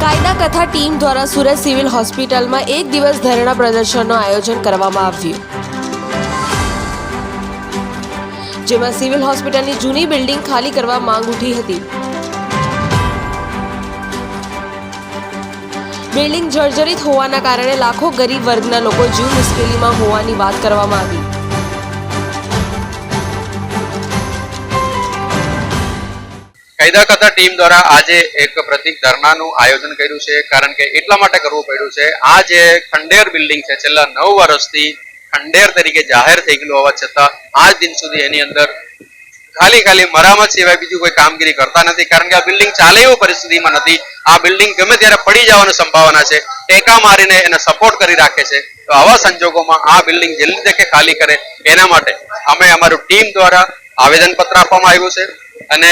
કાયદા કથા ટીમ દ્વારા સુરત સિવિલ હોસ્પિટલમાં એક દિવસ ધરણા પ્રદર્શનનું આયોજન કરવામાં આવ્યું, જેમાં સિવિલ હોસ્પિટલની જૂની બિલ્ડિંગ ખાલી કરવા માંગ ઉઠી હતી। બિલ્ડિંગ જર્જરિત હોવાના કારણે લાખો ગરીબ વર્ગના લોકો જીવ મુશ્કેલીમાં હોવાની વાત કરવામાં આવી। કાયદા કથા ટીમ દ્વારા આજે એક પ્રતિક ધરણાનું આયોજન કર્યું છે, કારણ કે એટલા માટે કરવું પડ્યું છે। આ જે ખંડેર બિલ્ડિંગ છે, છેલ્લા 9 વર્ષથી ખંડેર તરીકે જાહેર થઈ ગયેલું હોવા છતાં આજ દિન સુધી એની અંદર ખાલી મરામત સિવાય બીજું કોઈ કામગીરી કરતા નથી, કારણ કે આ બિલ્ડિંગ ચાલે એવી પરિસ્થિતિમાં નથી। આ બિલ્ડિંગ ગમે ત્યારે પડી જવાની સંભાવના છે, ટેકા મારીને એને સપોર્ટ કરી રાખે છે। તો આવા સંજોગોમાં આ બિલ્ડિંગ જલ્દી તકે ખાલી કરે એના માટે અમે અમારું ટીમ દ્વારા આવેદનપત્ર આપવામાં આવ્યું છે અને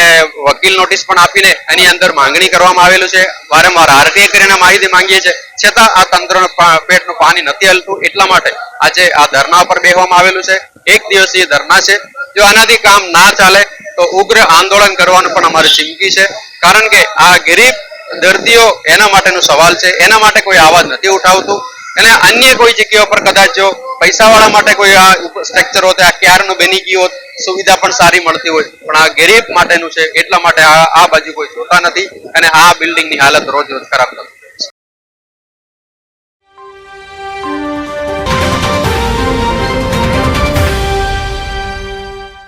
વકીલ નોટિસ પણ આપીને એની અંદર માંગણી કરવામાં આવેલું છે। વારંવાર આરટીઆઈ કરીને માહિતી માંગીએ છીએ, છતાં આ તંત્રનું પેટનું પાણી નથી હલતું। એટલા માટે આજે આ ધરણા પર બેસવામાં આવેલું છે। એક દિવસીય ધરણા છે। જો આનાથી કામ ના ચાલે તો ઉગ્ર આંદોલન કરવાનું પણ અમારી ચીમકી છે, કારણ કે આ ગરીબ દર્દીઓ એના માટેનો સવાલ છે, એના માટે કોઈ અવાજ નથી ઉઠાવતું। અને અન્ય કોઈ જગ્યાઓ પર કદાચ જો પૈસાવાળા માટે કોઈ આ સ્ટ્રક્ચર હોત, આ ક્યારનું બની ગયું હોત, સુવિધા પણ સારી મળતી હોય, પણ આ ગરીબ માટેનું છે, એટલા માટે આ બાજુ કોઈ જોતા નથી અને આ બિલ્ડિંગની હાલત રોજ રોજ ખરાબ થતી।